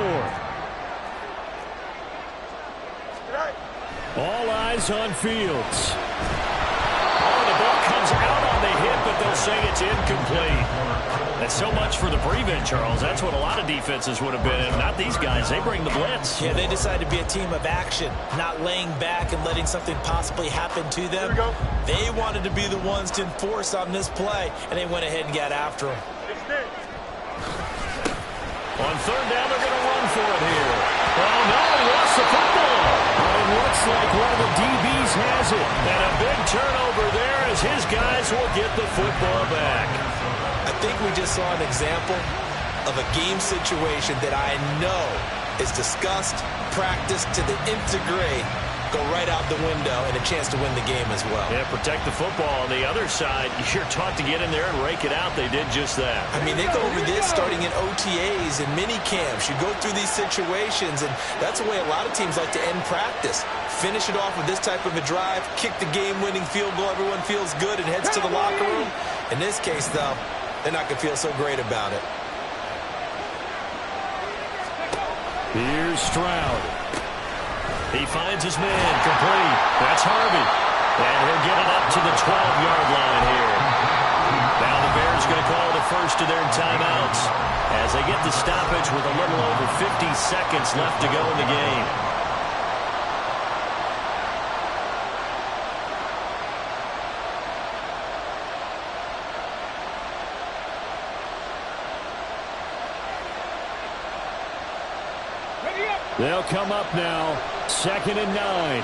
All eyes on Fields. Oh, the ball comes out on the hit, but they'll say it's incomplete. That's so much for the prevent, Charles. That's what a lot of defenses would have been in. Not these guys. They bring the blitz. Yeah, they decided to be a team of action, not laying back and letting something possibly happen to them. They wanted to be the ones to enforce on this play, and they went ahead and got after him. On 3rd down, they're going to run for it here. Oh, no, he lost the football. But it looks like one of the DBs has it. And a big turnover there as his guys will get the football back. I think we just saw an example of a game situation that I know is discussed, practiced to the nth degree, go right out the window, and a chance to win the game as well. Yeah, protect the football. On the other side, you're taught to get in there and rake it out. They did just that. I mean, they go over this starting in OTAs and mini camps. You go through these situations, and that's the way a lot of teams like to end practice. Finish it off with this type of a drive, kick the game-winning field goal. Everyone feels good and heads to the locker room. In this case, though, they're not going to feel so great about it. Here's Stroud. He finds his man complete. That's Harvey. And he'll get it up to the 12-yard line here. Now the Bears going to call the first of their timeouts as they get the stoppage with a little over 50 seconds left to go in the game. They'll come up now, 2nd and 9.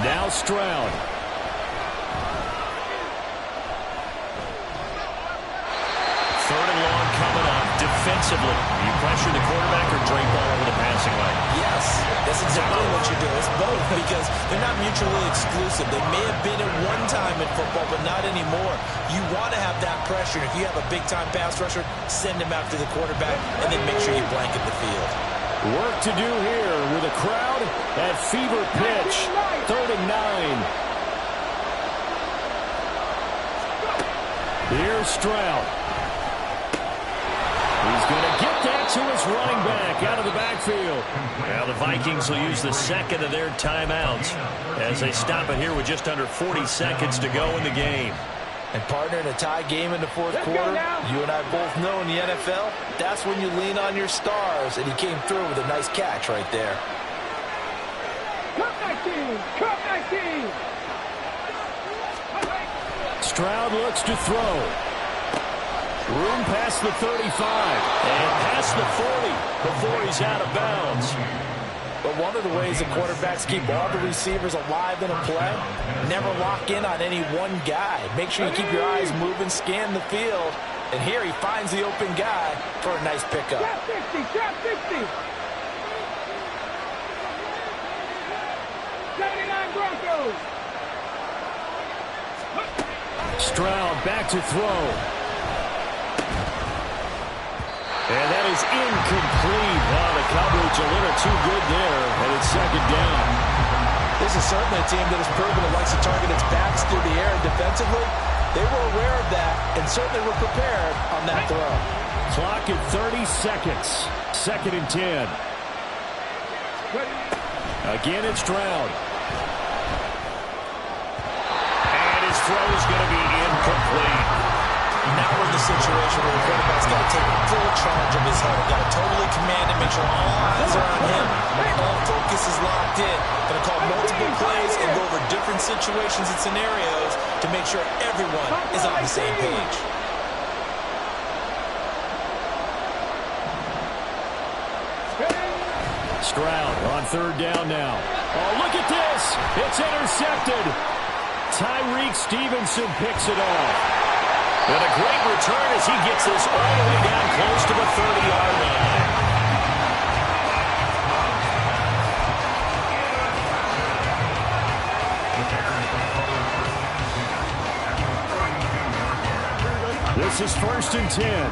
Now Stroud. 3rd and long coming up. Defensively, you pressure the quarterback or drape all over the passing lane? Yes, that's exactly what you do. It's both because they're not mutually exclusive. They may have been at one time in football, but not anymore. You want to have that pressure. If you have a big-time pass rusher, send him after the quarterback, and then make sure you blanket the field. Work to do here with a crowd at fever pitch. 3rd and 9. Here's Stroud. He's going to get that to his running back out of the backfield. Now the Vikings will use the 2nd of their timeouts as they stop it here with just under 40 seconds to go in the game. And partner, in a tie game in the 4th quarter, you and I both know in the NFL, that's when you lean on your stars, and he came through with a nice catch right there. Cut 19! Cut 19! Stroud looks to throw. Room past the 35 and past the 40 before he's out of bounds. But one of the ways the quarterbacks keep all the receivers alive in a play, never lock in on any one guy. Make sure you keep your eyes moving, scan the field. And here he finds the open guy for a nice pickup. Trap 60! Trap 60! 79 Broncos! Stroud back to throw. And that is incomplete. Oh, the coverage a little too good there, and it's 2nd down. This is certainly a team that has proven it likes to target its backs through the air. Defensively, they were aware of that and certainly were prepared on that throw. Clock at 30 seconds. 2nd and 10. Again, it's Stroud. And his throw is going to be incomplete. Now we're in the situation where the quarterback's got to take full charge of his huddle. Got to totally command it, make sure all eyes are on him. All focus is locked in. Going to call multiple plays and go over different situations and scenarios to make sure everyone is on the same page. Stroud on third down now. Oh, look at this. It's intercepted. Tyreek Stevenson picks it off. And a great return as he gets this all the way down close to the 30-yard line. This is 1st and 10.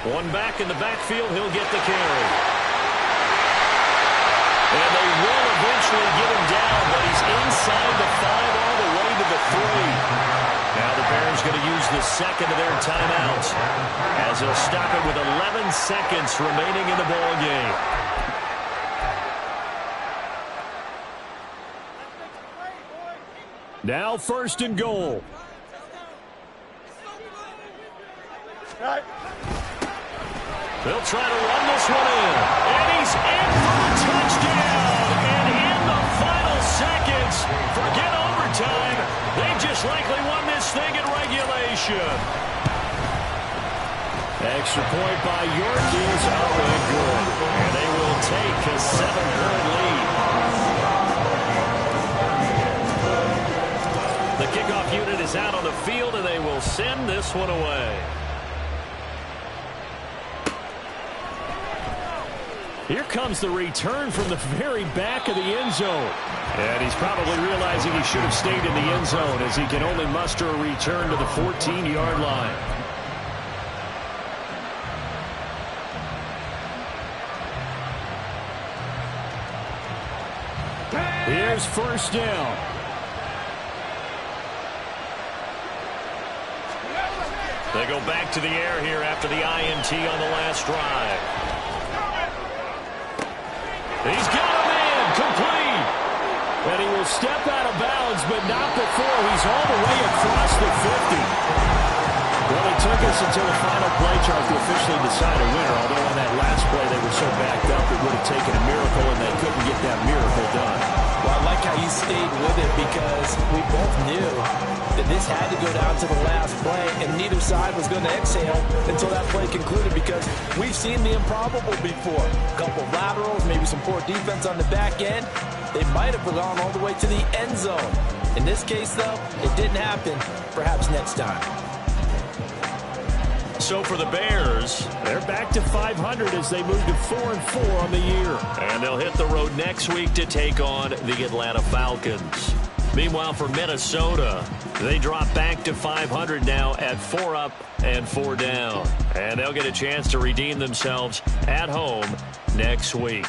One back in the backfield, he'll get the carry. And they will eventually get him down, but he's inside the 5 all the way to the 3. Now the Bears going to use the second of their timeouts as he'll stop it with 11 seconds remaining in the ball game. Now 1st and goal. They'll try to run this one in. And he's in for a touchdown. And in the final seconds, forget overtime. They just likely won this thing in regulation. Extra point by York is up and good. And they will take a 7-point lead. The kickoff unit is out on the field, and they will send this one away. Here comes the return from the very back of the end zone. And he's probably realizing he should have stayed in the end zone as he can only muster a return to the 14-yard line. Here's 1st down. They go back to the air here after the INT on the last drive. He's got him in, complete. And he will step out of bounds, but not before he's all the way across the 50. Well, it took us until the final play chart to officially decide a winner, although on that last play they were so backed up it would have taken a miracle, and they couldn't get that miracle done. Well, I like how you stayed with it because we both knew that this had to go down to the last play, and neither side was going to exhale until that play concluded because we've seen the improbable before. A couple of laterals, maybe some poor defense on the back end. They might have gone all the way to the end zone. In this case, though, it didn't happen. Perhaps next time. So for the Bears, they're back to 500 as they move to 4-4 on the year. And they'll hit the road next week to take on the Atlanta Falcons. Meanwhile, for Minnesota, they drop back to 500 now at 4 up and 4 down. And they'll get a chance to redeem themselves at home next week.